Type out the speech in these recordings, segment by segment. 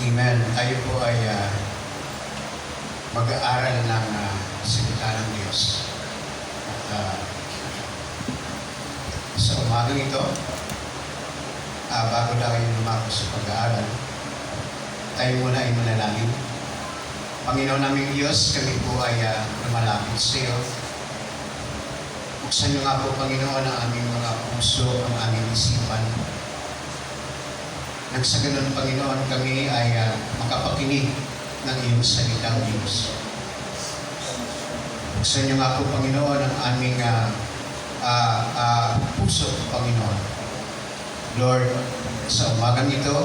Amen. Tayo po ay mag-aaral ng salita ng Diyos. At sa umagang ito, bago tayo lumako sa pag-aaral, tayo muna ay manalangin. Panginoon naming Diyos, kami po ay lumalapit sa iyo. Buksan niyo nga po, Panginoon, ang aming mga puso, ang aming isipan. Nang sa ganun, Panginoon, kami ay makapakinig ng iyong salitang Diyos. Buksan niyo nga po, Panginoon, ang aming puso, Panginoon. Lord, sa umagang ito,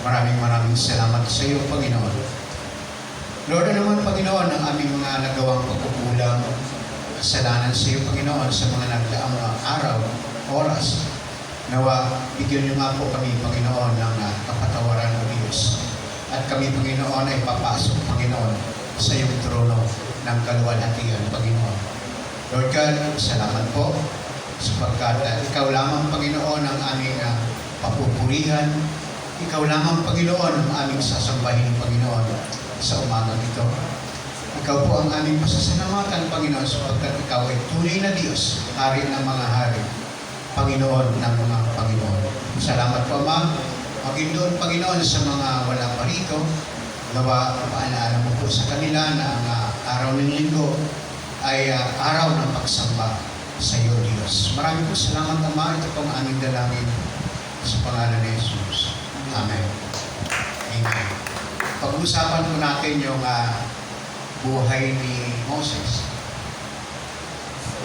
maraming salamat sa iyo, Panginoon. Lord, ano man, Panginoon, ang aming mga nagawang pagkukulang, kasalanan sa iyo, Panginoon, sa mga nagdaang araw, oras, nawa, bigyan niyo nga po kami, Panginoon, ng kapatawaran o Diyos. At kami, Panginoon, ay papasok, Panginoon, sa iyong trono ng kaluwalhatian, Panginoon. Lord God, salamat po, sapagkat ikaw lamang, Panginoon, ang aming papupurihan. Ikaw lamang, Panginoon, ang aming sasambahin, Panginoon, sa umagang ito. Ikaw po ang aming pasasalamatan, Panginoon, sapagkat ikaw ay tunay na Diyos, hari ng mga hari, Panginoon ng mga Panginoon. Salamat po, Ama. Maging doon, Panginoon, sa mga wala pa rito, nawa, paalala mo po sa kanila na ang araw ng linggo ay araw ng pagsamba sa iyo, Diyos. Maraming po salamat, Ama. Ito pong aming dalangin sa pangalan ni Jesus. Amen. Amen. Pag-usapan po natin yung buhay ni Moses.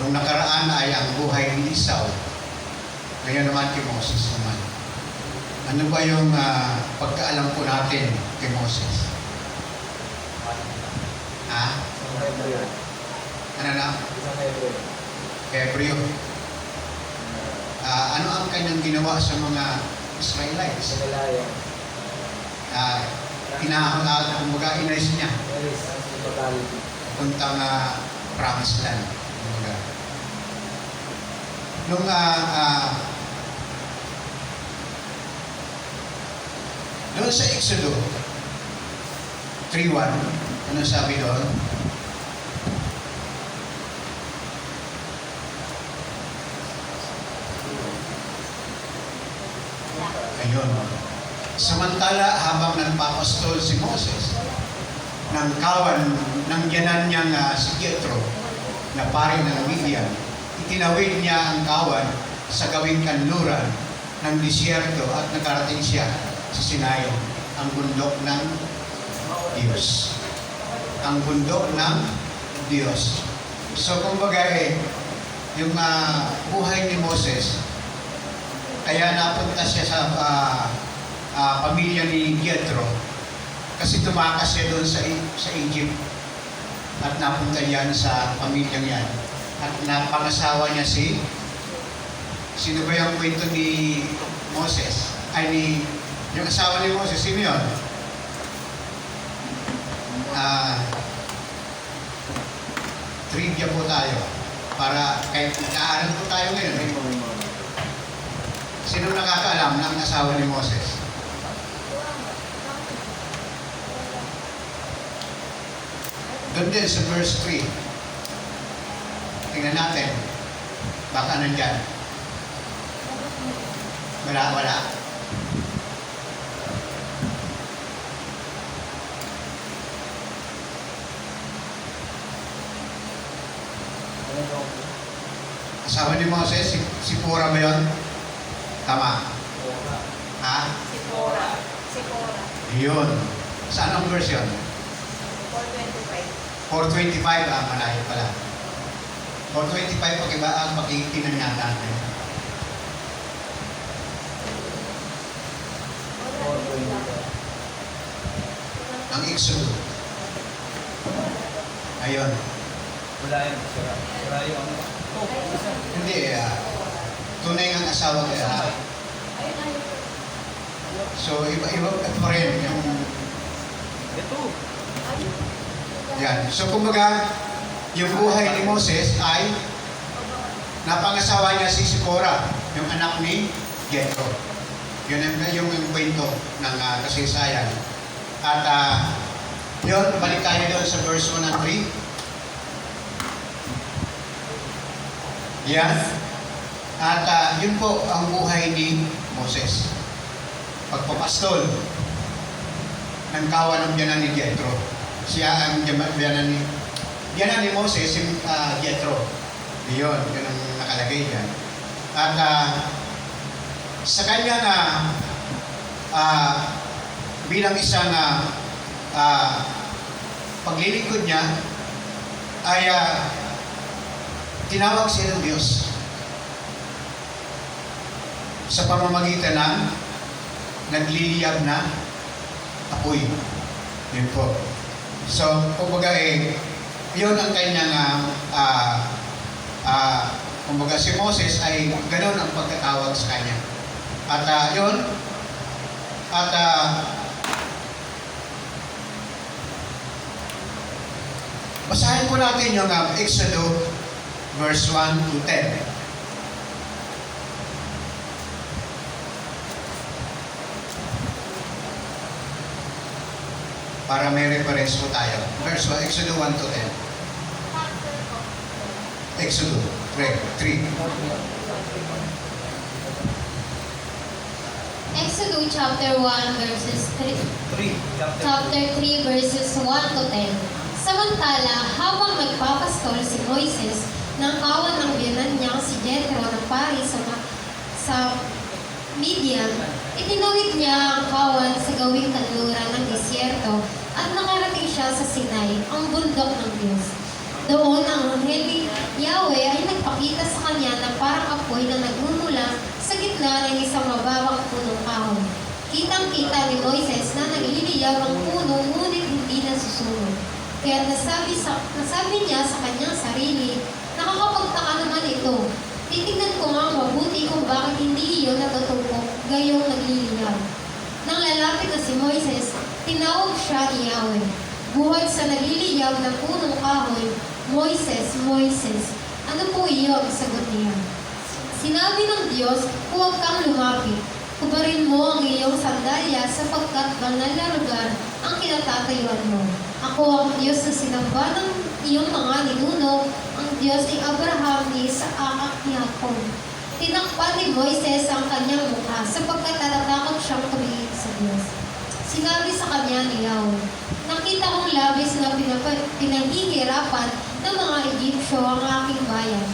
Nung nakaraan ay ang buhay ni Esau. Ngayon naman kay Moses naman. Ano ba yung pagkaalam po natin kay Moses? Ano na? Hebreo. Ano ang kanyang ginawa sa mga Israelites? Kumbaga inalis niya. Puntang Promised Land. Nung doon sa Exodo 3:1, ano sabi doon? Ayun. Samantala, habang nagpapastol si Moses, ng kawan, ng yanan niyang si Jethro, na pari ng Midian, itinawid niya ang kawan sa gawing kanluran ng disyerto at nakarating siya sa Sinai, ang bundok ng Diyos. Ang bundok ng Diyos. So, kumbaga yung buhay ni Moses, kaya napunta siya sa pamilya ni Jethro kasi tumakas siya doon sa Egypt at napunta yan sa pamilyang yan. At napangasawa niya sino ba yung kwento ni Moses? Yung asawa ni Moses, sino yun? Trivia po tayo. Para kahit nag-aaral po tayo ngayon. Sino nakakaalam ng asawa ni Moses? Doon din sa verse 3. Tingnan natin. Baka nandyan. Wala. Asawa ni Moses, si Pura ba yun? Tama. Si Pura. Yun. Saan ang verse yun? 425. 425, malayo pala. 425, pakitinan nga natin. Ang Exodo. Ayun. Wala yun. Wala yung Hindi, tunay ang asawa kaya. So, iba pa rin yung... ito. Yan. So, kumbaga, yung buhay ni Moses ay napangasawa niya si Sipora, yung anak ni Jethro. Yun yung kwento ng kasaysayan. At yun, balik tayo doon sa verse 1 and 3. Yan. At yun po ang buhay ni Moses. Pagpapastol ng kawan ng biyanan ni Jethro. Siya ang biyanan ni Moses, si Jethro. Yun ang nakalagay dyan. At sa kanya na bilang isang paglilingkod niya ay tinawag siya ng Diyos sa pamamagitan ng nagliliyab na apoy. Yun po. So, kumbaga yun ang kanyang kumbaga si Moses ay ganoon ang pagkatawag sa kanya. At yun, at basahin po natin yung Exodus verse 1 to 10. Para may reference po tayo. Verse 1, Exodus 1 to 10. Exodus 3. Exodus chapter 1 verses 3. 3. Chapter 3 verses 1 to 10. Samantala, habang nagpapastol si Moises ng kawan ng biyanan niyang si Jethro na pari sa Midian, itinawid niya ang kawan sa gawing kanluran ng disyerto at nakarating siya sa Sinai, ang bundok ng Diyos. Doon ang anghel ni Yahweh ay nagpakita sa kanya na parang apoy na nagmumula sa gitna ng isang mababang punong kahoy. Kitang-kita ni Moises na nagliliyaw ang puno ngunit hindi nasusunod. Kaya nasabi niya sa kanyang sarili, nakakapagtaka naman ito. Titignan ko nga mabuti kung bakit hindi iyon natutupok gayong nagliliyaw. Nang lalapit na si Moises, tinawag siya ni Yahweh. Buhat sa nagliliyaw na punong kahoy, Moises, Moises, ano po iyon? Sagot niya. Sinabi ng Diyos, huwag kang lumapit. Kubarin mo ang iyong sandalya sapagkat banal na lugar ang kinatatayuan mo. Ako ang Diyos na sinamba ng iyong mga ninuno, ang Diyos ni Abraham, ni Isaac at ni Jacob. Tinakpan ni Moises ang kanyang mukha sapagkat natatakot siyang tumingin sa Diyos. Sinabi sa kanya ni Yahweh, nakita kong labis na pinahihirapan ng mga Egyptyo ang aking bayan.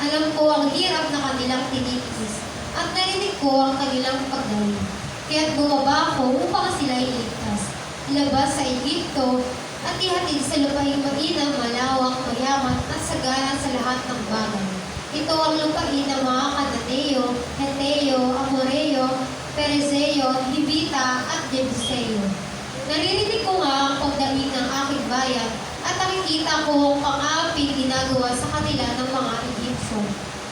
Alam ko ang hirap na kanilang tinitis at narinig ko ang kanilang pagdaling. Kaya't bumaba ako upang sila iligtas. Ilabas sa Egypto at ihatid sa lupaing mainam, malawak, mayaman at sagana sa lahat ng bagay. Ito ang lupain ng mga Kananeo, Heteo, Amoreo, Perezeo, Hibita at Jebuseo. Naririnig ko nga ang pagdating ng aking bayan at nakikita ko ang pang-aaping ginagawa sa kanila ng mga Egyptyo.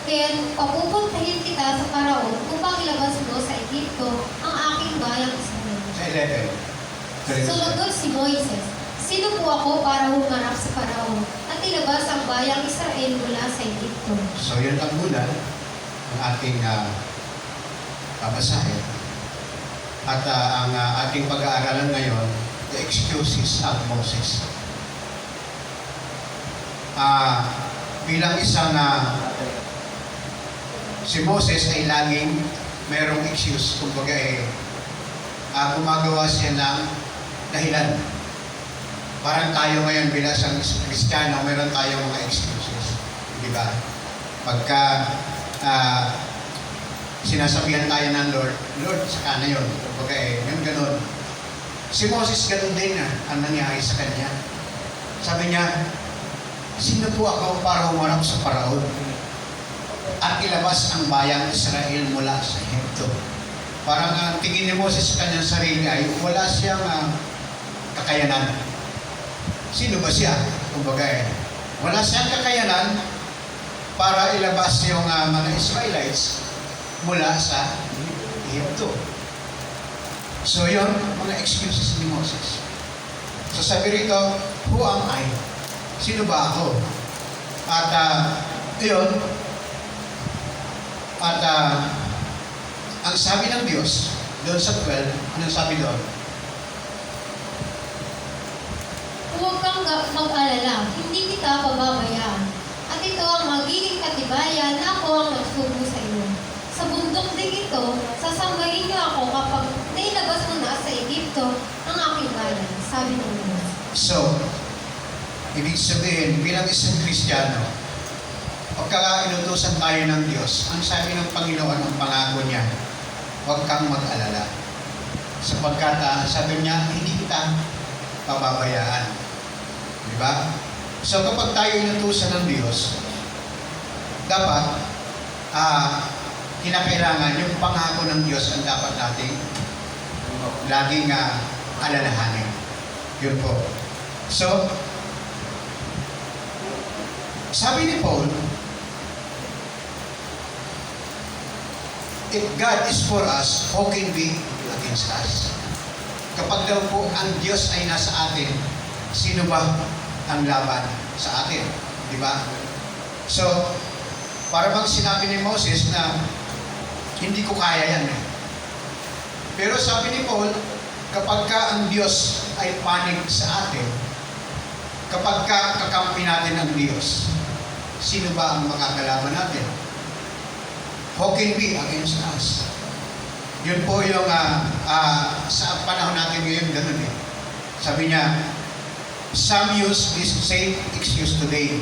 Kaya papupuntahin kita sa Paraon upang ilabas mo sa Egypto ang aking bayang Israel. Sa 11. Sumagot si Moises, sino po ako para humarap sa Paraon at ilabas ang bayang Israel mula sa Egypto? So yun lang muna ang ating babasahin. At ang ating pag-aaralan ngayon, the excuses of Moses. Bilang isang si Moses ay laging mayroong excuse. Kumbaga gumagawa siya ng dahilan. Parang tayo ngayon bilang isang Kristiyano, mayroon tayong mga excuses. Di ba? Pagka sinasabihan tayo ng Lord, Lord, saka na yun. Kumbaga yung ganun. Si Moses ganun din ang nangyari sa kanya. Sabi niya, sino po ako para humarap sa Paraon at ilabas ang bayang Israel mula sa Egypto? Parang tingin ni Moses sa kanyang sarili ay wala siyang kakayanan. Sino ba siya? Kumbaga wala siyang kakayanan para ilabas yung mga Israelites mula sa Egypto. So yun, mga excuses ni Moses. So sabi rito, who am I? Sino ba ako? At yun, at ang sabi ng Diyos, Doon sa 12, anong sabi doon? Huwag kang mag-alala, hindi kita pababayaan. At ito ang magiging katibayan na ako ang nagsugo sa iyo. Sa bundok din ito, sasambahin niyo ako kapag nailabas mo na sa Egipto ang aking bayan, sabi ng Diyos. So, ibig sabihin, bilang isang Kristiyano, pagka inutusan tayo ng Diyos, ang sabi ng Panginoon, ang pangako niya, huwag kang mag-alala. Sapagkat, sabi niya, hindi kita pababayaan. Di ba? So, kapag tayo inutusan ng Diyos, dapat, kinakailangan yung pangako ng Diyos ang dapat nating laging alalahanin. Yun po. So, sabi ni Paul, if God is for us, who can be against us? Kapag daw po ang Diyos ay nasa atin, sino ba ang laban sa atin? Di ba? So, para bang sinabi ni Moses na hindi ko kaya yan eh. Pero sabi ni Paul, kapag ka ang Diyos ay panig sa atin, kapag ka kakampi natin ang Diyos, sino ba ang makakalaban natin? Who can be against us? Yun po yung sa panahon natin ngayon, ganun eh. Sabi niya, some use this same excuse today,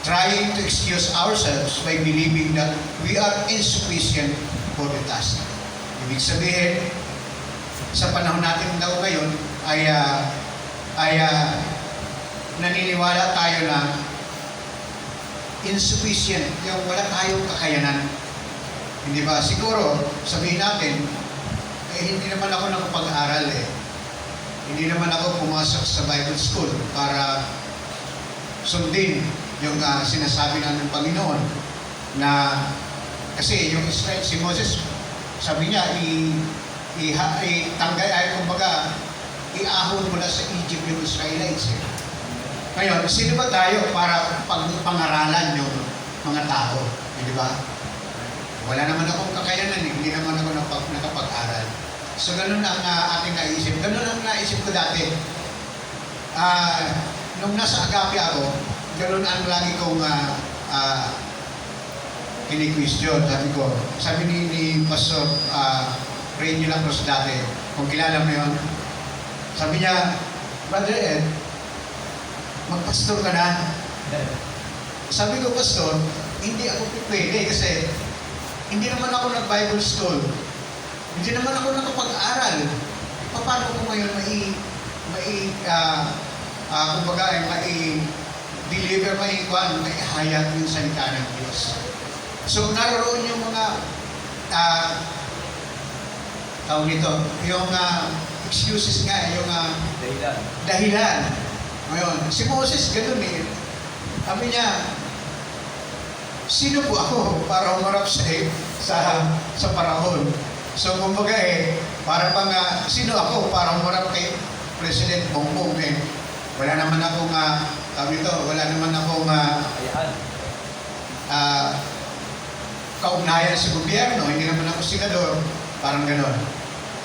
trying to excuse ourselves by believing that we are insufficient for the task. Ibig sabihin, sa panahon natin daw ngayon, ay naniniwala tayo na insufficient, yung wala tayong kakayanan. Hindi ba? Siguro, sabihin natin, hindi naman ako nakapag-aral eh. Hindi naman ako pumasok sa Bible school para sundin yung sinasabi ng Panginoon na kasi yung Israel, si Moses, sabi niya, itanggay ay kumbaga, iahon mula sa Egypt yung Israelites eh. Ngayon, sino ba tayo para pangaralan yung mga tao? Hindi ba? Wala naman akong kakayanan eh. Hindi naman ako nakapag-aral. So, ganun ang ating naisip. Ganun ang naisip ko dati. Nung nasa Agape ako, ganun ang lagi kong kini-question. Sabi ni Pastor Rainier Lacrosse dati, kung kilala mo yun, sabi niya, Brother Ed, magpastor ka na. Sabi ko, Pastor, hindi ako pwede kasi hindi naman ako nag-Bible school. Hindi naman ako nakapag-aral. Paano ko ngayon kumbaga, mai-deliver, mai-hayat yung salita ng Diyos. So, naroon yung mga tawag nito, yung excuses nga, yung dahilan. Ngayon, si Moses, ganun eh. Sabi niya, sino po ako para umarap sa Parahon? So, kumbaga eh, para pang, sino ako para umarap kay President Bongbong eh. Wala naman akong, wala naman akong kaugnayan sa gobyerno, hindi naman ako senador, parang gano'n.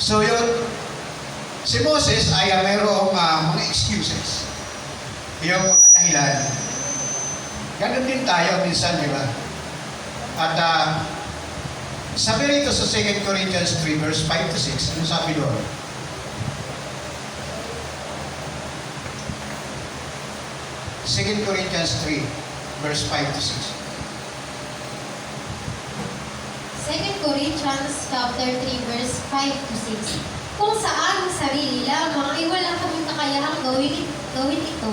So, yun, si Moses ay mayroong mga excuses. Yung mga dahilan. Ganun din tayo minsan, di ba? At sabi rito sa 2 Corinthians 3 verse 5 to 6, ano sabi doon? Second Corinthians 3 verse 5 to 6. 2 Corinthians chapter 3 verse 5 to 6. Kung sa aming sarili lamang ay wala kaming kakayahang gawin ito,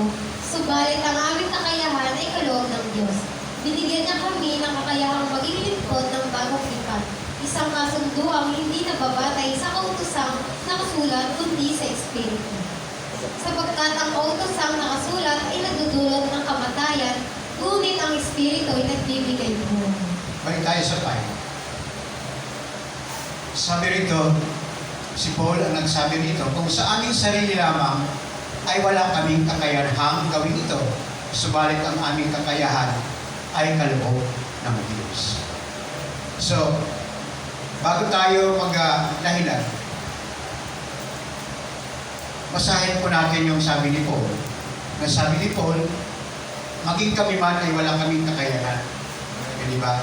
subalit ang aming kakayahan ay kaloob ng Diyos. Binigyan niya kami ng kakayahang maging lingkod ng bagong lipat, isang kasunduang hindi nababatay sa kautosang nakasulat kundi sa Espiritu. Sapagkat ang kautosang nakasulat ay nagdudulot ng kamatayan, ngunit ang Espiritu ay nagbibigay buhay. Balik tayo sa 5. Sabi rito, si Paul ang nagsabi rito, kung sa aming sarili lamang ay wala kaming kakayahang gawin ito, subalit ang aming kakayahan ay kaloob ng Diyos. So, bago tayo mag-dahilan, basahin po natin yung sabi ni Paul. Na sabi ni Paul, maging kami man ay wala kaming kakayanan. Di ba?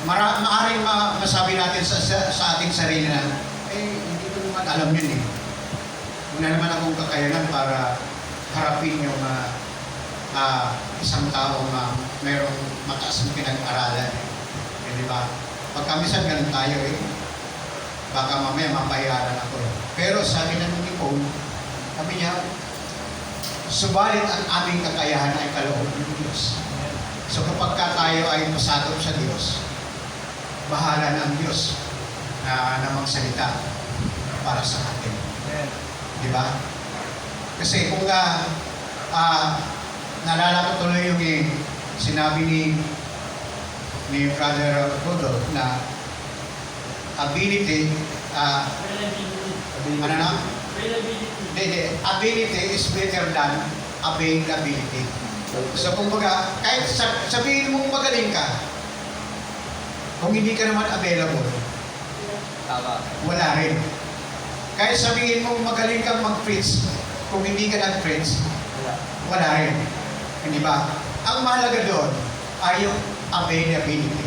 Maaaring masabi natin sa ating sarili na, hindi ko naman alam yun eh. Wala naman akong kakayanan para harapin yung isang tao na mayroong mataas na pinag-aralan. Di ba? Pagka minsan ganun tayo eh, baka mamaya mapahiyaran ako. Pero sabi naman ni Paul, sabi niya, subalit ang aming kakayahan ay kaloob ng Diyos. So kapag tayo ay pasakop sa Diyos, bahala na ang Diyos na magsalita para sa atin. Di ba? Kasi kung naalala ko tuloy yung sinabi ni Brother Rudolph na ability, ano na? Hindi. Ability is better than availability. So kumbaga, kahit sabihin mong magaling ka, kung hindi ka naman available, Tama. wala rin. Kahit sabihin mong magaling kang mag-preach, kung hindi ka nag-preach, wala rin. Hindi ba? Ang mahalaga doon ay yung availability.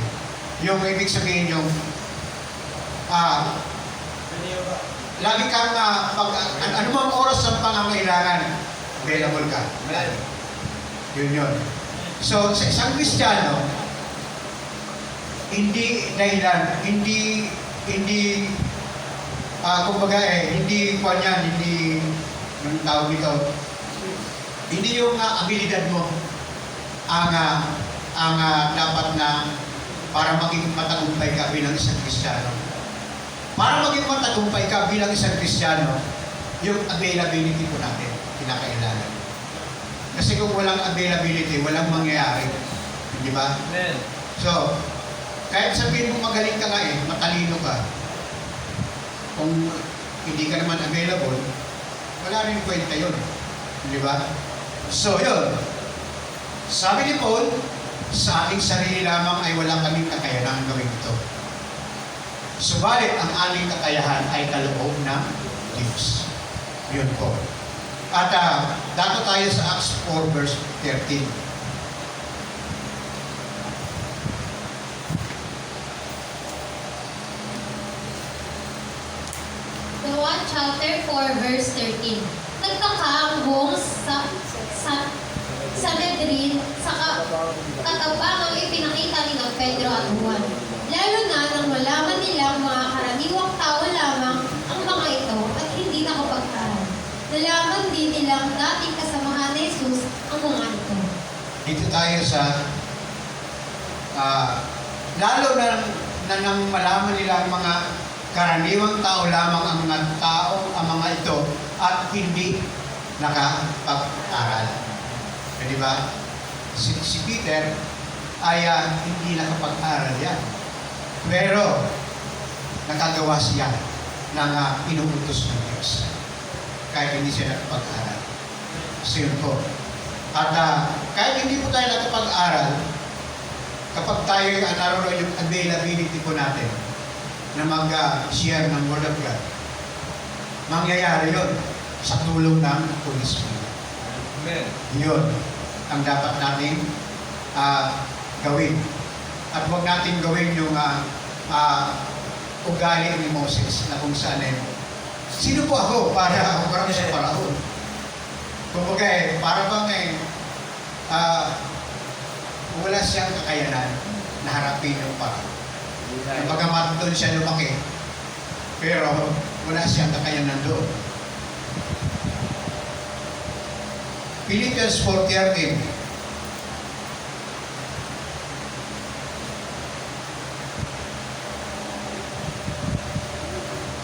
Yung ibig sabihin yung lagi kang anumang oras ng pangangailangan, available ka. Yun. So, sa isang Kristiyano, hindi dahilan, hindi kumbaga hindi kwan yan, hindi, yung tawag dito, hindi yung abilidad mo ang dapat na para maging matagumpay ka bilang isang Kristiyano. Para maging matagumpay ka bilang isang Kristiyano, yung availability po natin, kinakailangan. Kasi kung walang availability, walang mangyayari. Di ba? Amen. So, kahit sabihin mo magaling ka nga matalino ka, kung hindi ka naman available, wala rin kwenta yun. Di ba? So, yun. Sabi ni Paul, sa ating sarili lamang ay walang kaming kakayanan gawin ito. Subalit ang aming kakayahan ay kaloob ng Diyos. Yun po. At dato tayo sa Acts 4 verse 13. Gawa chapter 4 verse 13. Nagtaka ang buong Sanhedrin sa katapangang ipinakita ni Pedro at Juan. Lalo na nang malaman nilang mga karaniwang tao lamang ang mga ito at hindi nakapag-aral. Nalaman din nilang dating kasamahan ni Jesus ang mga ito. Dito tayo sa lalo na nang malaman nila ang mga karaniwang tao lamang ang mga ito at hindi nakapag-aral. Di ba? Si Peter ay hindi nakapag-aral yan. Pero nakagawa siya ng inuutos ng Diyos. Kahit hindi siya nakapag-aral. So yun po. At kahit hindi po tayo nakapag-aral, kapag tayo naroon yung availability po natin na mag-share ng Word of God, mangyayari yun sa tulong ng Holy Spirit. Amen. Yun ang dapat natin gawin. At huwag natin gawin yung ugali ni Moses na kung saan sino po ako para humarap sa Paraon? Kumbaga para bang wala siyang kakayanan na harapin yung Paraon. Bagamat doon siya lumaki, pero wala siyang kakayanan doon. Philippians 4:13.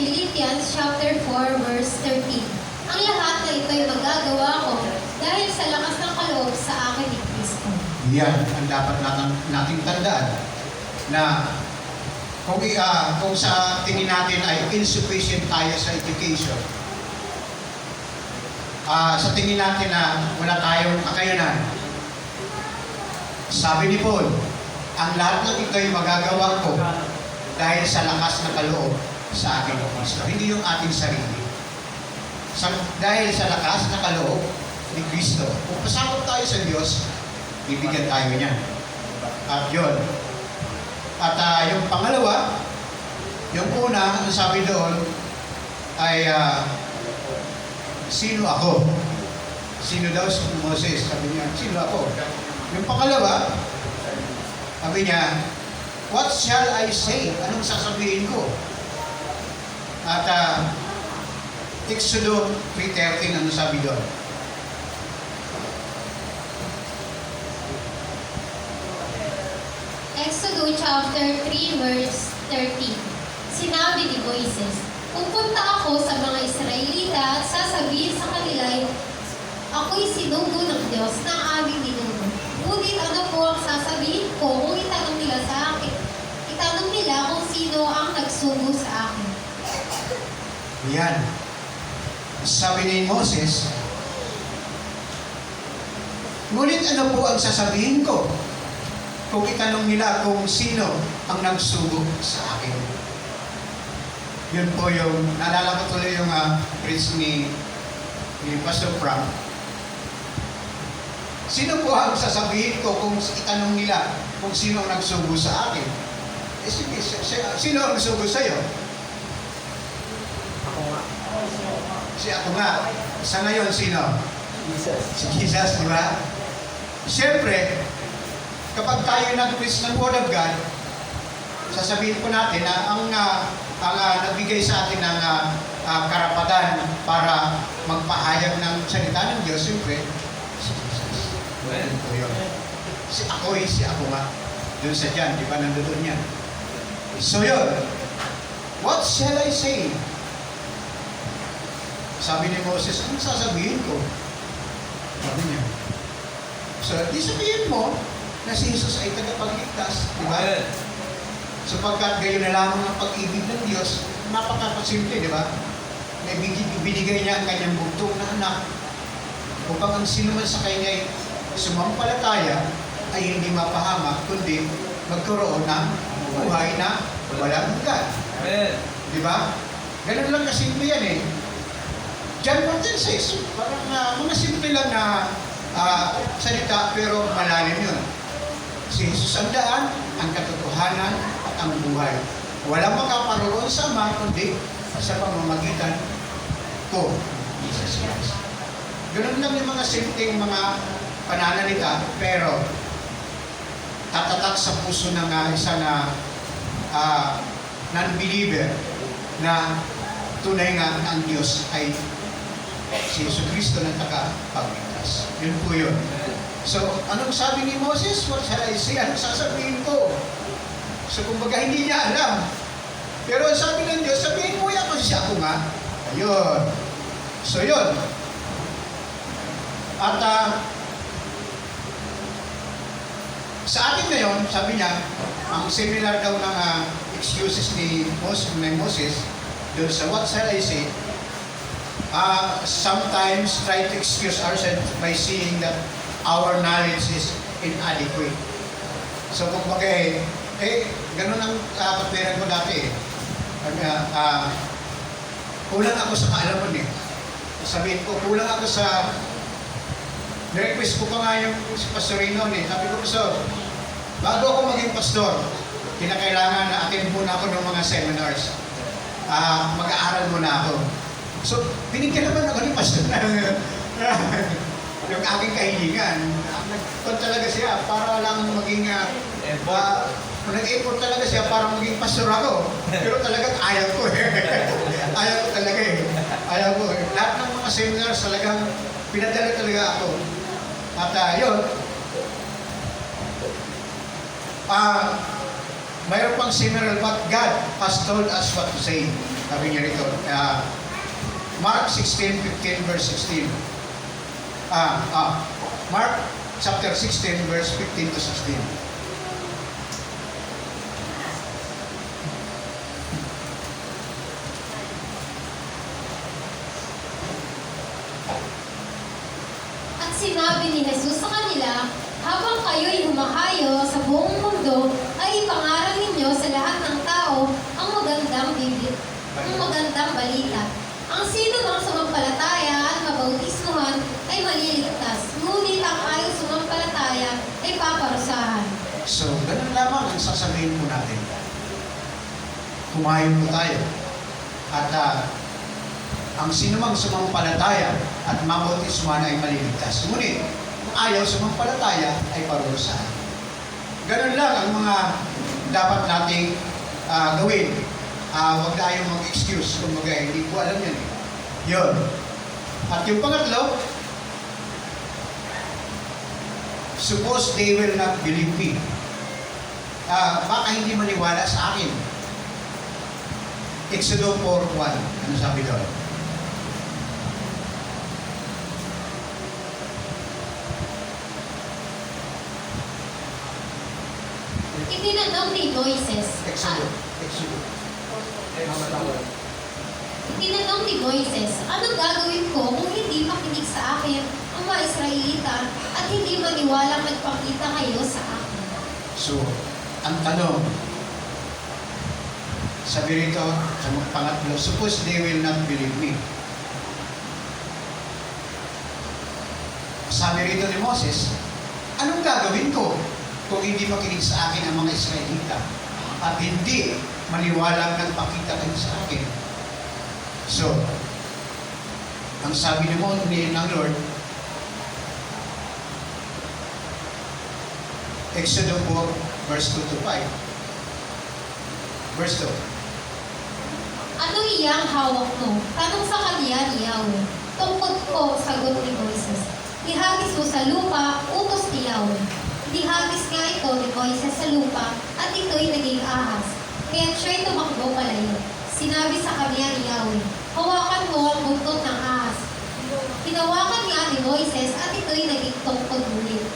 Philippians chapter 4 verse 13. Ang lahat na ito'y magagawa ko dahil sa lakas ng kaloob sa akin ni Kristo. Yan ang dapat nating tandaan na kung sa tingin natin ay insufficient tayo sa education, sa tingin natin na wala tayong kakayanan, sabi ni Paul, ang lahat ng ito'y magagawa ko dahil sa lakas na kaloob sa ating Kristo. Hindi yung ating sarili. Dahil sa lakas na kaloob ni Kristo. Kung pasakot tayo sa Diyos, bibigyan tayo niya. At yun. At yung pangalawa, yung una, ang sabi doon, ay sino ako? Sino daw si Moses? Sabi niya, sino ako? Yung pangalawa, sabi niya, what shall I say? Anong sasabihin ko? At Exodus 3:13, ano sabi doon? Exodus chapter 3 verse 13. Sinabi ni Moises, pupunta ako sa mga Israelita at sasabihin sa kanila, ako'y sinugo ng Diyos na aming ninuno. Ngunit ano po ang sasabihin ko kung itanong nila sa akin? Itanong nila kung sino ang nagsugo sa akin. Yan. Sabi ni Moses, ngunit ano po ang sasabihin ko kung itanong nila kung sino ang nagsugo sa akin? Yun po yung, naalala ko tuloy yung preach ni Pastor Frank. Sino po ang sasabihin ko kung itanong nila kung sino ang nagsugo sa akin? Eh sige, sino ang nagsugo sa'yo? Si ako nga. Sa ngayon, sino? Si Jesus, di ba? Siyempre, kapag tayo nag-preach ng Word of God, sasabihin po natin na ang nagbigay sa atin ng karapatan para magpahayag ng salita ng Diyos, siyempre, si Jesus. Amen. Si ako nga. Doon sa dyan, di ba nandoon yan? So yun, what shall I say? Sabi ni Moses, ano sasabihin ko? Sabi niya. So, di sabihin mo na si Jesus ay tagapagligtas, di ba? Amen. Sapagkat gayon na lamang ang pag-ibig ng Diyos, napakasimple, di ba? Na binigay niya ang kanyang bugtong na anak upang ang sino man sa kanya ay sumampalataya ay hindi mapahamak, kundi magkaroon ng buhay na walang hanggan. Amen. Di ba? Ganun lang kasimple yan eh. John 1:10 parang mga simple lang na salita pero malalim yun. Si Jesus ang daan, ang katotohanan at ang buhay. Walang makaparoon sa Ama kundi sa pamamagitan ko, Jesus Christ. Ganun lang yung mga simpleng mga pananalita pero tatatak sa puso ng isang non-believer na tunay nga ang Diyos ay si Yesu Cristo na tagapagligtas. Yun po yun. So, anong sabi ni Moses? What shall I say? Anong sasabihin ko? So, kumbaga hindi niya alam. Pero ang sabi ng Diyos, sabihin mo yan kasi ako nga. Ayun. So, yun. At sa atin ngayon, sabi niya, ang similar daw ng excuses ni Moses, doon sa what shall I say, sometimes try to excuse ourselves by saying that our knowledge is inadequate. So kung bagay, ganun ang kapiran ko dati kulang ako sa kaalaman eh. Sabihin ko, kulang ako sa request ko pa nga yung si Pastorino eh. Sabi ko, Pastor, bago ako maging pastor, kinakailangan na attend muna ako ng mga seminars. Mag-aaral muna ako. So, binigyan naman ako ni Pastor na yung aking kahilingan. Nag-effort talaga siya para lang maging nag-effort talaga siya para maging pastor ako. Pero talagang ayaw ko eh. Ayaw ko talaga eh. Ayaw ko eh. Lahat ng mga seminars talagang pinadala talaga ako. At yun, mayroon pang similar, but God has told us what to say. Sabi niya rito. Mark 16:15 verse 16. Mark chapter 16 verse 15 to 16. At sinabi ni Jesus sa kanila, habang kayo'y humahayo sa buong mundo, ay ipangaral ninyo sa lahat ng tao Biblia, ang magandang balita. Ang sino ng sumampalataya at mabautismuhan ay maliligtas, ngunit ang ayaw sumampalataya ay paparusahan. So, ganun lamang ang sasabihin po natin. Kumain po tayo. At ang sinumang sumampalataya at mabautismuhan ay maliligtas. Ngunit, kung ayaw sumampalataya ay parurusahan. Ganun lang ang mga dapat nating gawin. Huwag tayong mag-excuse kung hindi ko alam yan. Yun. At yung pangatlo, suppose they will not believe me. Baka hindi maniwala sa akin. Exodus 4:1. Ano sabi doon? Itinanong ni Moises, Exodus. Itinanong ni Moises, anong gagawin ko kung hindi makinig sa akin ang mga Israelita at hindi maniwalang nagpakita kayo sa akin? So, ang tanong, sabi rito sa pangatlo, suppose they will not believe me. Sabi rito ni Moses, anong gagawin ko kung hindi makinig sa akin ang mga Israelita at hindi maniwalang nagpakita kayo sa akin? So, ang sabi ng Lord, Exodus 4, verse 2 to 5. Verse 2. Anong iyang hawak mo? Tanong sa kanya ni Yahweh. Tungkod ko, sagot ni Moises. Ihagis mo sa lupa, utos ni Yahweh. Ihagis nga ito ni Moises sa lupa at ito'y naging ahas. Kaya siya'y tumakbo palayo. Sinabi sa kanya ni Yahweh, hawakan mo ang buntot ng ahas. Hinawakan nga ni Moises at ito'y naging tungkod muli.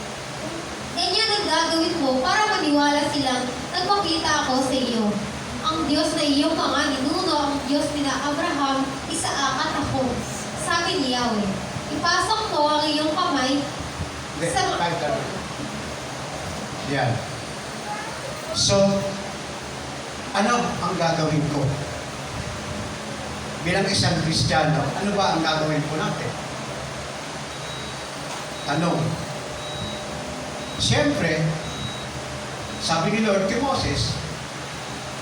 Ganyan ang gagawin mo para maniwala silang nagpakita ako sa iyo. Ang Diyos na iyong mga ninuno, ang Diyos nila Abraham, Isaac at ako. Sabi ni Yahweh, ipasok mo ang iyong kamay sa... Yan. So, ano ang gagawin ko? Bilang isang Kristiyano, ano ba ang gagawin ko natin? Tanong. Siyempre, sabi ni Lord kay Moses,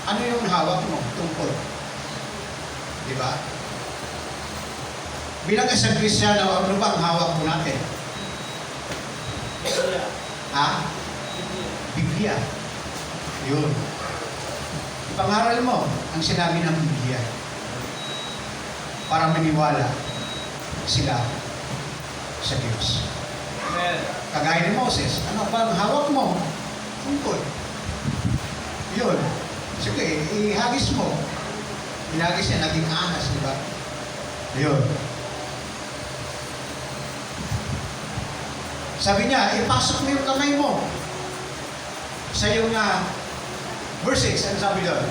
ano yung hawak mo tungkol? Di ba? Bilang isang Kristiyano, ano ba ang hawak mo natin? Ha? Biblia. Yun. Ipangaral mo ang sinabi ng Biblia para maniwala sila sa Diyos. Amen. Kagaya ni Moses, ano ba ang hawak mo? Tungkol. Yun. Sige, ihagis mo. Hinagis niya, naging ahas, di ba? Yun. Sabi niya, ipasok mo yung kamay mo sa iyong verse 6. Ano sabi doon?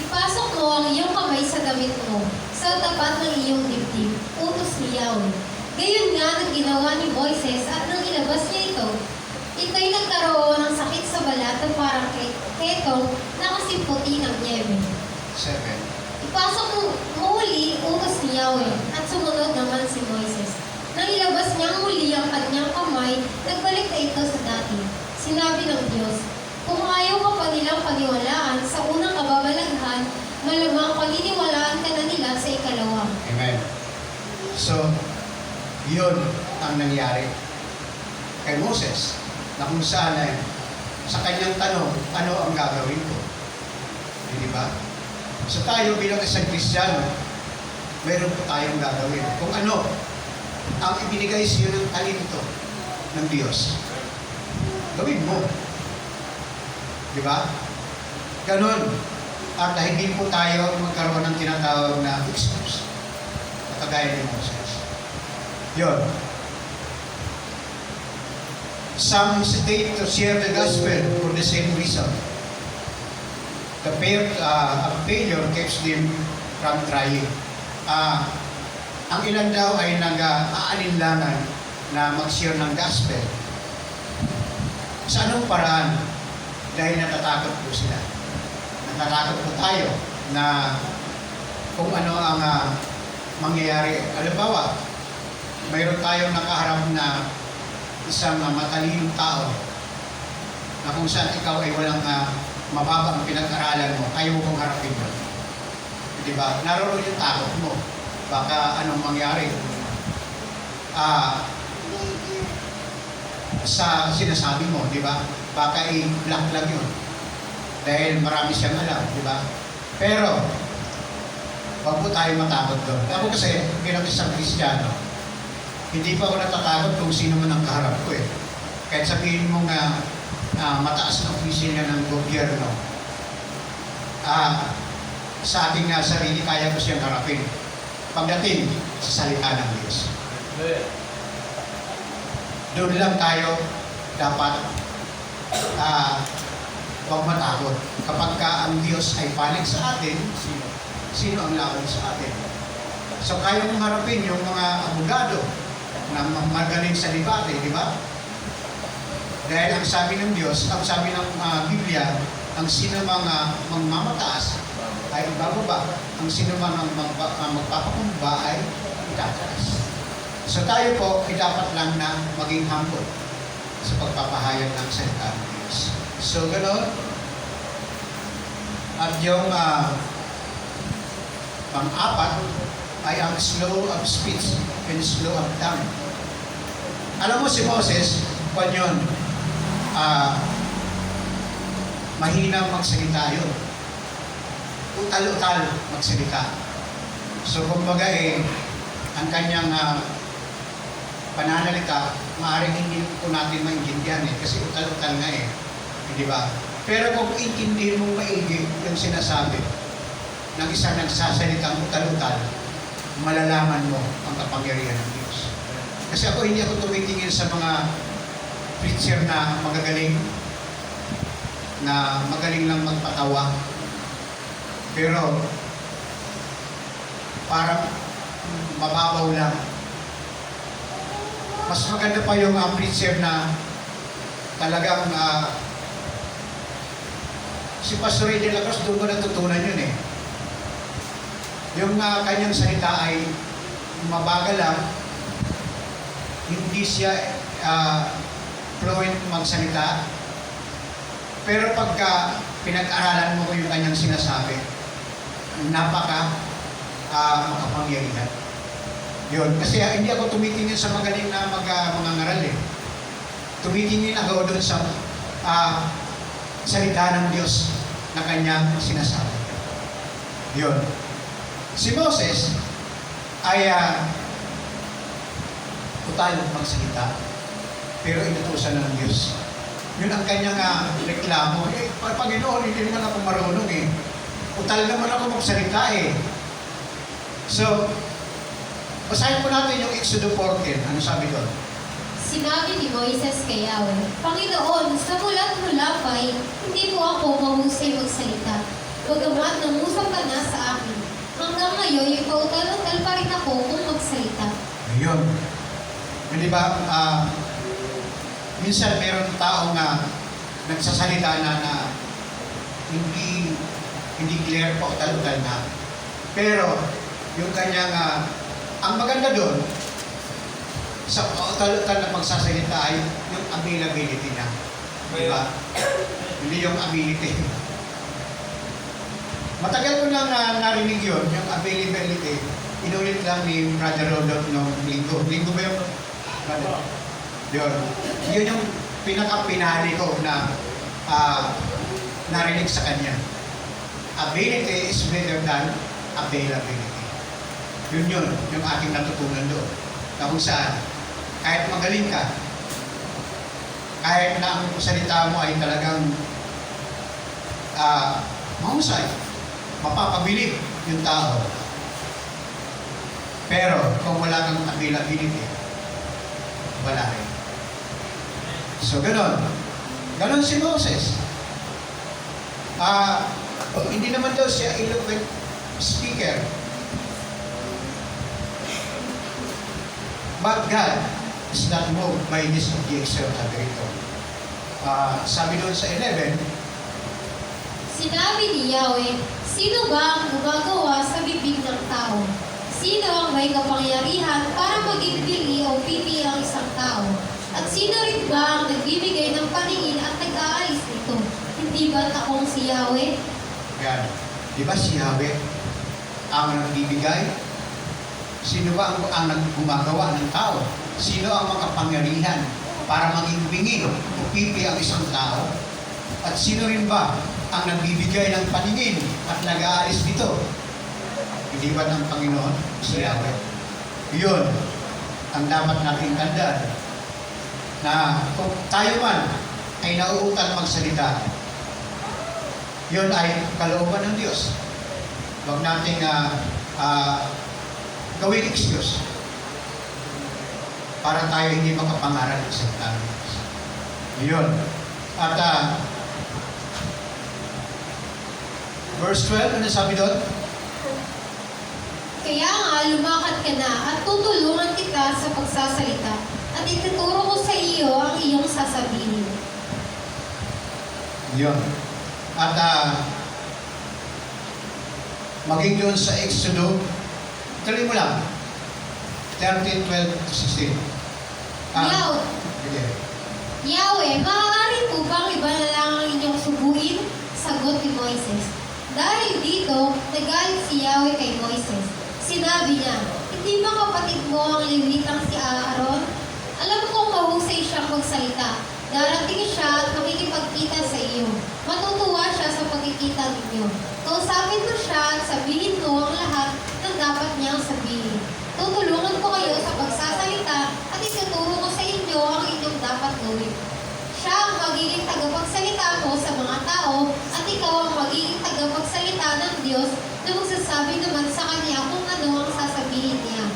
Ipasok mo ang iyong kamay sa damit mo, sa tapat ng iyong dibdib, utos ni Yahweh. Gayon nga ang ginawa ni Moises at nang ilabas niya ito, ito'y nagkaroon ng sakit sa balat na parang ketong nakasimputi ng niebe. 7. Ipasok mo muli utos ni Yahweh at sumunod naman si Moises. Nang ilabas niya muli ang kanyang kamay, nagbalik na ito sa dati. Sinabi ng Diyos, kung ayaw ka pa nilang paniwalaan sa unang kababalaghan, malamang paniniwalaan ka na nila sa ikalawa. Amen. So, yun ang nangyari kay Moses, na kung saan ay sa kanyang tanong, ano ang gagawin ko? Hindi ba? So tayo bilang isang Kristiyano, meron po tayong gagawin. Kung ano ang ibinigay sa iyo ng talento ng Diyos, gawin mo. Di ba? Ganon. At hindi po tayo magkaroon ng tinatawag na excuse. Kagaya ni Moses. Yun. Some hesitate to share the gospel for the same reason. The failure keeps them from trying. Ang ilan daw ay nag-aalinlangan na mag-share ng gospel. Sa anong paraan? dahil natatakot po sila. Natatakot po tayo na kung ano ang mangyayari. Halimbawa, mayroon tayong nakaharap na isang matalinong tao na kung saan ikaw ay walang mababa ang pinag-aralan mo, ayaw mo kong harapin mo. Di ba? Naroon yung takot mo. Baka anong mangyari. Sa sinasabi mo, di ba? Baka i-block lang yun. Dahil marami siyang alam, di ba? Pero, wag po tayo matakot doon. Ako kasi, bilang isang Kristiyano, hindi pa ako natatakot kung sino man ang kaharap ko eh. Kahit sabihin mo nga, mataas na opisina ng gobyerno, sa ating sarili, kaya ko siyang harapin. Pagdating sa salita ng Diyos. Amen. Doon lang tayo dapat huwag matakot. Kapag ang Diyos ay panig sa atin, sino ang laban sa atin? So kaya mong harapin yung mga abogado na magaling sa debate, di ba? Dahil ang sabi ng Diyos, ang sabi ng Biblia, ang sino mga magmamataas ay ibababa. Ang sino man ang magpapakumbaba ay itataas. So tayo po, dapat lang na maging humble sa pagpapahayag ng salita ng Diyos. So gano'n. At yung pang-apat ay ang slow of speech and slow of tongue. Alam mo si Moses, kung yun, mahinang magsalita yun. Utal-utal magsalita. So kumbaga ang kanyang pananalita, maaaring hindi po natin maintindihan kasi utal-utal nga di ba? Pero kung intindihin mong maigi yung sinasabi ng isang nagsasalitang utal-utal, malalaman mo ang kapangyarihan ng Diyos. Kasi hindi ako tumitingin sa mga preacher na magagaling, na magaling lang magpatawa. Pero parang mababaw lang. Mas maganda pa yung preacher na talagang si Pastor Ray de la Cruz, doon ko natutunan yun Yung kanyang salita ay mabagal lang, hindi siya fluent magsalita, pero pagka pinag-aralan mo yung kanyang sinasabi, napaka makapangyarihan. Yun. Kasi hindi ako tumitingin sa magaling na mga ngaral Tumitingin ako doon sa salita ng Diyos na kanyang sinasabi. Yun. Si Moses ay utal magsalita, pero inutusan ng Diyos. Yun ang kanyang reklamo. Panginoon, hindi naman ako marunong Utal naman ako magsalita So, basahin po natin yung Exodus 14. Ano sabi doon? Sinabi ni Moises kay Yahweh, Panginoon, sa mula't mula pa'y hindi mo ako mahusay magsalita. Bagamat nangusap ka na sa akin. Hanggang ngayon, pautal-utal pa rin ako kung magsalita. Ayun. Di ba, minsan meron taong nagsasalita na hindi clear pa utal-utal na. Pero, yung kanyang, ang maganda doon, sa utal-utal na pagsasalita ay yung availability niya. Di ba? Hindi yung ability. Matagal ko nang narinig yun, yung availability. Inulit lang ni Brother Rodolph nung linggo. Linggo ba yung brother? Yun. Yun yung pinaka-pinali ko na narinig sa kanya. Ability is better than availability. Yun, yung ating natutunan doon. Na kung saan, kahit magaling ka, kahit na ang salita mo ay talagang mahusay, mapapabilib yung tao. Pero kung wala kang availability, wala rin. So, ganon. Ganon si Moses. Hindi naman daw siya eloquent speaker. But God is not moved by this object, sabi rito. Sabi doon sa 11, Sinabi ni Yahweh, sino ba ang gumagawa sa bibig ng tao? Sino ang may kapangyarihan para maging bili o pipi ang isang tao? At sino rin ba ang nagbibigay ng paningin at nag-aayos nito? Hindi ba akong si Yahweh? Yan. Di ba si Yahweh ang nagbibigay? Sino ba ang gumagawa ng tao? Sino ang makapangyarihan para maging bingi o pipi ang isang tao? At sino rin ba ang nagbibigay ng paningin at nag-aalis dito? Hindi ba ng Panginoon si Yahweh? Yun ang dapat nating tandaan, na kung tayo man ay nauutal magsalita, yun ay kalooban ng Diyos. Huwag nating gawin excuse para tayo hindi makapangaral ng salita ng Diyos. Yun. At verse 12, ano sabi doon? Kaya nga, lumakad ka na at tutulungan kita sa pagsasalita at ituturo ko sa iyo ang iyong sasabihin. Yun. At maging doon sa Exodo, tuloy mo lang. 13, 12, 16. Yahweh, Sige. Yahweh, maaari po bang iba na lang ang inyong subuin? Sagot ni Moises. Dahil dito, nagalit si Yahweh kay Moises. Sinabi niya, hindi ba kapatid mo ang Levitang si Aaron? Alam kong mahusay siyang magsalita. Darating siya at makikipagkita sa iyo. Matutuwa siya sa pagkikita ninyo. Kausapin mo siya at sabihin mo ang lahat ng dapat niyang sabihin. Tutulungan ko kayo sa pagsasalita at ituturo ko sa inyo ang inyong dapat gawin. Siya ang magiging tagapagsalita mo sa mga tao at ikaw ang magiging tagapagsalita ng Diyos na magsasabi naman sa Kanya kung ano ang sasabihin niya.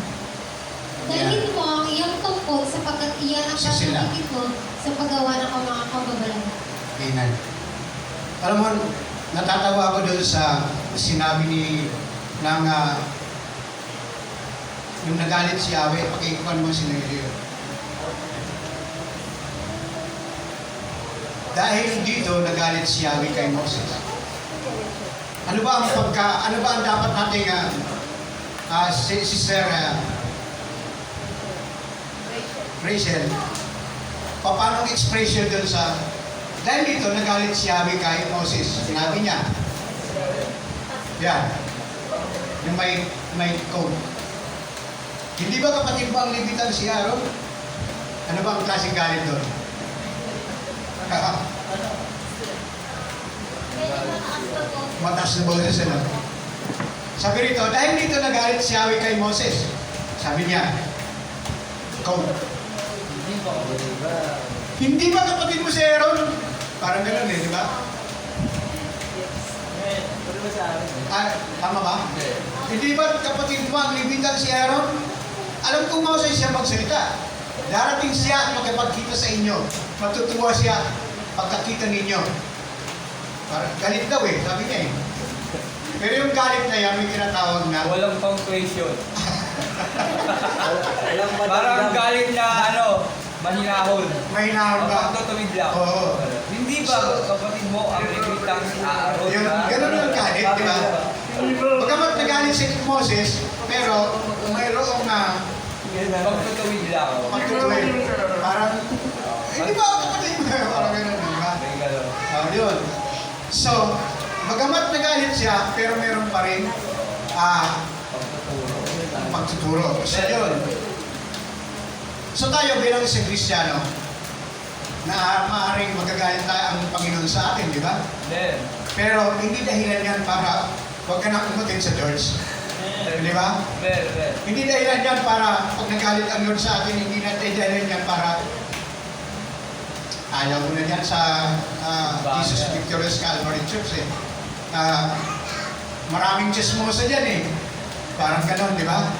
Dalhin mo ang iyong tungkol sapagkat iyan ang Isa sila. gagamitin mo sa paggawa ng mga kababalaghan. Amen. Alam mo, natatawa ako doon sa sinabi yung nagalit si Yahweh, pakikuan mo si Nelio. Dahil dito nagalit si Yahweh kay Moses. Ano ba ang dapat nating si Sir Rachel, paano ang expression doon sa dahil dito nagalit si Yahweh kay Moses. Sinabi niya, yan, yung may code. Hindi ba kapatid mo ang Levitan si Aaron? Ano ba ang klaseng galit doon? Mataas na boses, ano? Sabi rito, dahil dito nagalit si Yahweh kay Moses. Sabi niya, code. Hindi ba kapatid mo si Aaron? Parang gano'n eh, di ba? Tama ba? Hindi ba kapatid mo ang Levitan si Aaron? Alam kong mausay siya magsalita. Darating siya at makipagkita sa inyo. Matutuwa siya pagkakita ninyo. Parang galit daw eh, sabi niya eh. Pero yung galit na yan, may tinatawag na Walang punctuation. Walang Parang galit na mahinahon. may hinahon ba? Pagtutuwid lang. Oo. Hindi ba kapatid mo ang Levitang si Aaron? Yun, ganun yung galit, di ba? Bagamat nagalit si Moses, pero mayroong Pagtutuwid lang. pagtutuloy. Parang, hindi ba kapatid mo? Parang ganun, di ba? May gano'n. Yun. So, bagamat nagalit siya, pero meron pa rin pagtuturo. So, yun. So tayo bilang isang Kristiyano, na maaaring magagalit tayo ang Panginoon sa atin, di ba? Then, Pero hindi dahilan yan para huwag ka nang umutin sa church. Di ba? Hindi dahilan yan para pag nagalit ang Lord sa atin, hindi na dahilan yan para ayaw mo na yan sa Jesus Victorious Calvary Church eh. Maraming chismosa dyan eh. Parang ganon, di ba?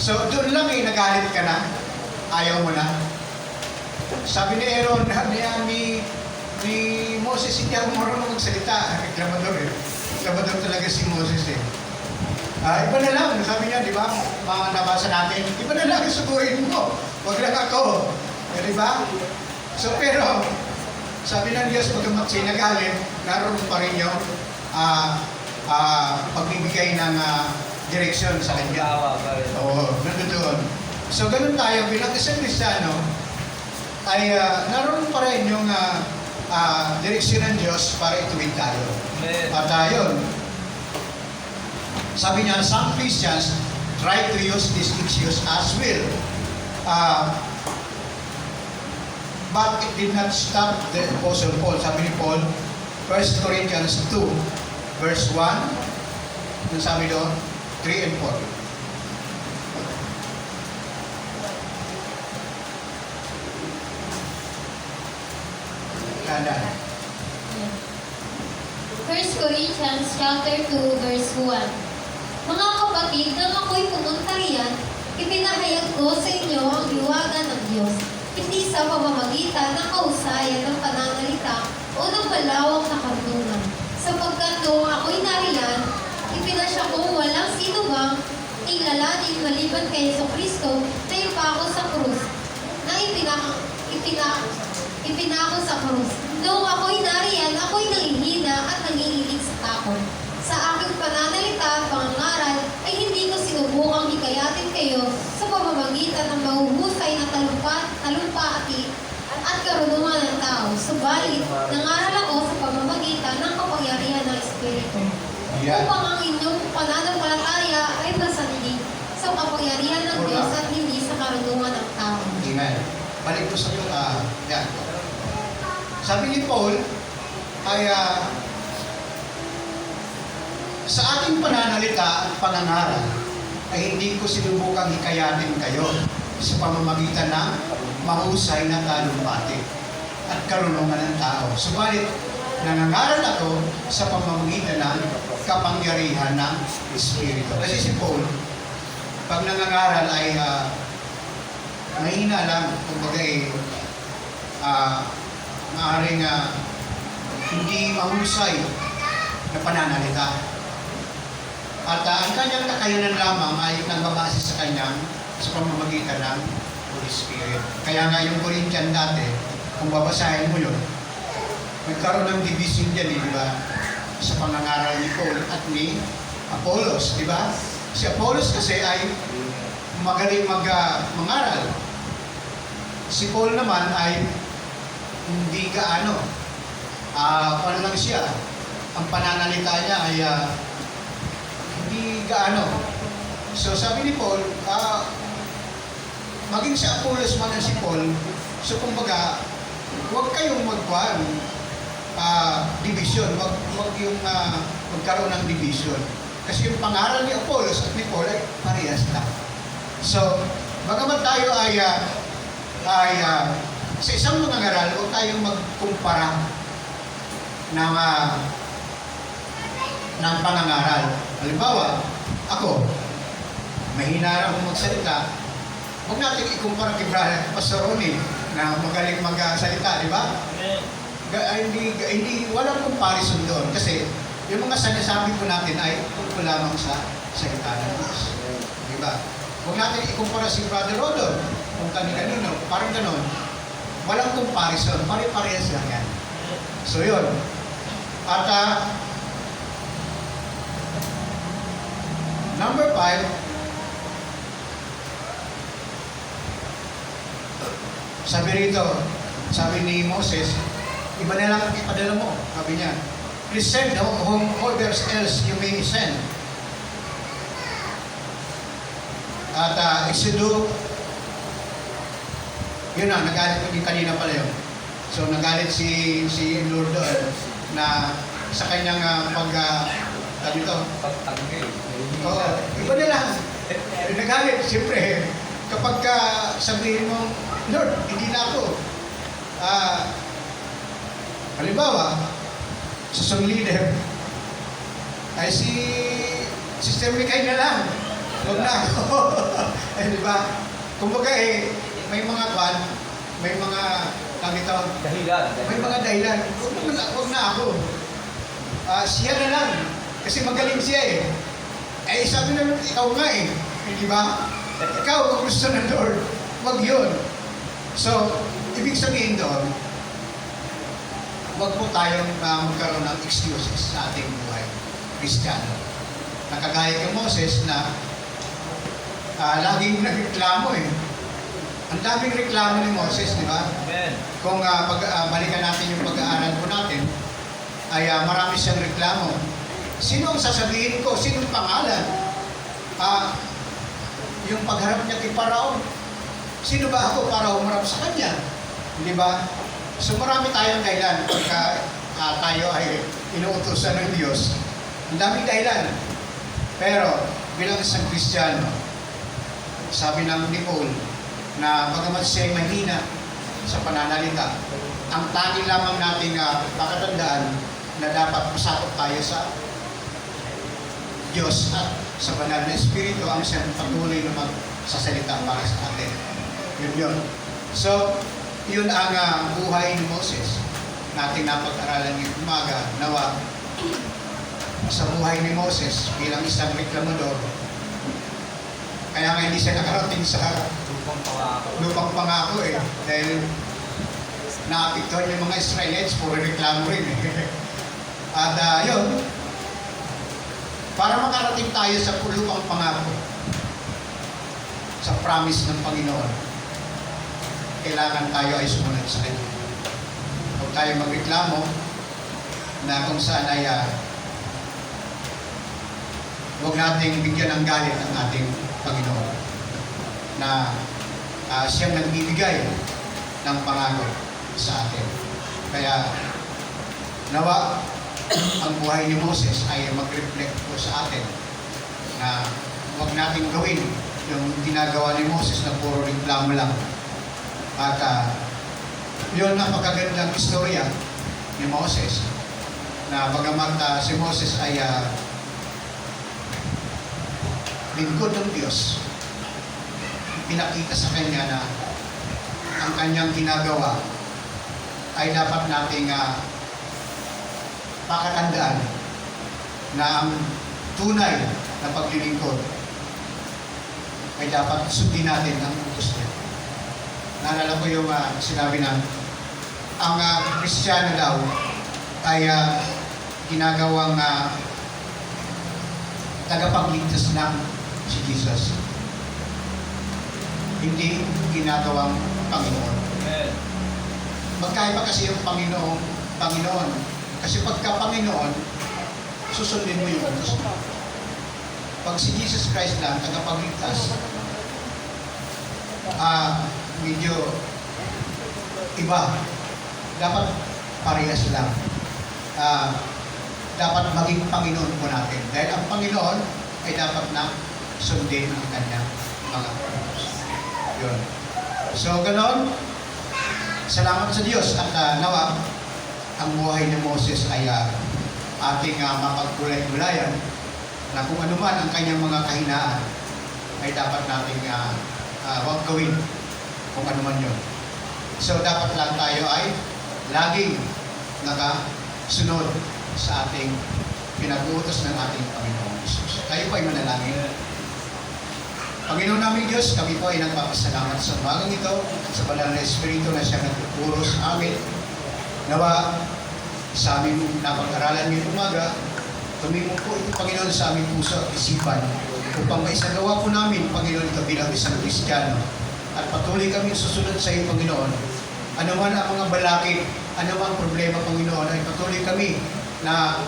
So doon lang eh, nagalit ka na. Ayaw mo na. Sabi ni Aaron, ni Moses, hindi ako marunong magsalita. Reklamador eh. Reklamador talaga si Moses eh. Iba na lang, sabi niya, di ba? Mga nabasa natin, iba na lang subuhin mo. Huwag lang ako. Di ba? So pero, Sabi ng Diyos, pagkamat siya nagalit, naroon pa rin yung pagbibigay ng direksyon sa kanya. Awa pa rin. Oo, nandoon. So, ganun tayo bilang isang Kristiyano, ay naroon pa rin yung direksyon ng Diyos para ituwid tayo. Amen. At yun, sabi niya, some Christians try to use these issues as well. But it did not stop the Apostle Paul. Sabi ni Paul, 1 Corinthians 2, verse 1, yung sabi doon, 3 and 4. Kanda. 1 Corinthians chapter 2, verse 1. Mga kapatid, nang ako'y pumunta riyan, ipinahayag ko sa inyo ang liwagan ng Diyos, hindi sa pamamagitan ng kausayan ng pananalita o ng malawak na karunungan. Sapagkat noong ako'y nariyan, ipinasya ko walang sino bang ilalanin maliban kay Jesucristo na ipako sa krus, na ipinako sa krus. Noong ako'y nariyan, ako'y nangihina at nanginginig sa takot. Sa aking pananalita at pangangaral ay hindi ko sinubukang hikayatin kayo sa pamamagitan ng mahuhusay na talumpati at karunungan ng tao. Subalit, nangaral ako sa pamamagitan ng kapangyarihan ng Espiritu. Yan. Upang ang inyong pananampalataya ay masandig sa kapangyarihan ng Diyos at hindi sa karunungan ng tao. Amen. Balik ko sa yan. Sabi ni Paul, ay sa ating pananalita at panangaral, ay hindi ko sinubukang hikayatin kayo sa pamamagitan ng mahusay na talumpati at karunungan ng tao. Subalit, nangangaral ako sa pamamagitan ng kapangyarihan ng Espiritu. Kasi si Paul, pag nangangaral ay mahina lang, kumbaga maaaring hindi mahusay na pananalita. At ang kanyang kakayanan lamang ay nagbabase sa kanyang sa pamamagitan ng Holy Spirit. Kaya nga yung Corinthian dati, kung babasahin mo yun, nagkaroon ng division dyan, di ba? Sa pangangaral ni Paul at ni Apollos, di ba? Si Apollos kasi ay magaling mangaral. Si Paul naman ay hindi gaano. Ano lang siya, ang pananalita niya ay hindi gaano. So sabi ni Paul, maging si Apollos man si Paul, so kumbaga, huwag kayong division, huwag yung magkaroon ng division. Kasi yung pangaral ni Apollos at ni Paul ay parehas lang. So, bagaman tayo ay sa isang mangangaral, huwag tayong magkumpara ng pangangaral. Halimbawa, ako, mahina akong magsalita, huwag natin ikumpara kay Pastor Ronnie na magaling magsalita, di ba? Hindi, walang comparison doon. Kasi yung mga sinasabi ko natin ay tungkol lamang sa salita ng Diyos. Di ba? Huwag natin ikumpara si Brother Rodon kung kanino, parang gano'n. Walang comparison, pare-parehas lang yan. So yun. At number 5, sabi rito, sabi ni Moses, iba na lang ang ipadala mo. Sabi niya, please send whomever else you may send. At Exodus, yun na, nagalit ko din kanina pala yun. So nagalit si Lord doon na sa kanyang Pagtanggol. Oo, iba na lang. Nagalit, siyempre, kapag sabihin mo, Lord, hindi na ako. Halimbawa, sa isang leader, ay si Sister Mikay na lang. Huwag na ako. Di ba? Kumbaga may mga kwan, may mga Dahilan. may mga dahilan. Huwag na ako. Siya na lang. Kasi magaling siya sabi naman, ikaw nga di ba? Ikaw, kung gusto ng Lord, wag yun. So, ibig sabihin doon, huwag po tayong magkaroon ng excuses sa ating buhay Kristiyano. Nakagaya kay Moses na laging nagreklamo eh. Ang daming reklamo ni Moses, di ba? Amen. Kung balikan natin yung pag-aaral po natin, ay marami siyang reklamo. Sino ang sasabihin ko? Sinong pangalan? Yung pagharap niya kay Paraon. Sino ba ako para humarap sa kanya? Di ba? So marami tayong dahilan pagka tayo ay inuutosan ng Diyos. Ang daming dahilan. Pero bilang isang Kristiyano, sabi ng ni Paul na bagamat siya ay mahina sa pananalita, ang tanging lamang nating pakatandaan na dapat masakop tayo sa Diyos at sa banal na Espiritu ang siyang patuloy na magsasalita para sa atin. Yun. So, yun ang buhay ni Moses nating napag-aralan ngayong umaga. Nawa, sa buhay ni Moses bilang isang reklamador, kaya nga hindi siya nakarating sa lupang pangako eh. Dahil naapektuhan yung mga Israelites, puro reklamo rin eh. At yun, para makarating tayo sa lupang pangako, sa promise ng Panginoon, kailangan tayo ay sumunod sa Kanya. Huwag tayo magreklamo na kung saan ay huwag nating bigyan ng galit ang ating Panginoon na siyang nagbibigay ng pangako sa atin. Kaya nawa ang buhay ni Moses ay mag-reflect po sa atin na huwag nating gawin yung ginagawa ni Moses na puro reklamo lang. At yun ang napakagandang istorya ni Moses na bagamat si Moses ay lingkod ng Diyos, pinakita sa kanya na ang kanyang ginagawa ay dapat nating pakatandaan na ang tunay na paglilingkod ay dapat sundin natin ang utos niya. Naalala ko yung sinabi na ang Kristiyano daw ay ginagawang tagapagligtas ng si Jesus. Hindi ginagawang Panginoon. Amen. Magkaiba kasi yung Panginoon. Kasi pagka Panginoon, susundin mo yung utos mo. Pag si Jesus Christ lang, tagapagligtas, medyo iba. Dapat parehas lang. Dapat maging Panginoon po natin. Dahil ang Panginoon ay dapat na sundin ang kanyang mga utos. Yun. So, ganon. Salamat sa Diyos at nawa ang buhay ni Moses ay ating mapagkulay-gulayan na kung ano man ang kanyang mga kahinaan ay dapat nating huwag gawin kung ano man yun. So, dapat lang tayo ay laging nakasunod sa ating pinag-uutos ng ating Panginoong Jesus. Tayo po ay manalangin. Panginoon naming Diyos, kami po ay nagpapasalamat sa umagang ito, sa banal na Espiritu na siya nagtuturo sa amin. Nawa, sa aming napag-aralan ngayong umaga, tumimong po ito, Panginoon, sa aming puso at isipan, upang maisagawa po namin, Panginoon, ito bilang isang Kristiyano. At patuloy kami susunod sa iyo, Panginoon. Ano man ang mga balakid, ano man ang problema, Panginoon, ay patuloy kami na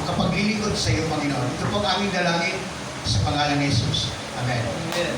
makapaglilingkod sa iyo, Panginoon. Ito po ang aming dalangin sa pangalan ni Jesus. Amen. Amen.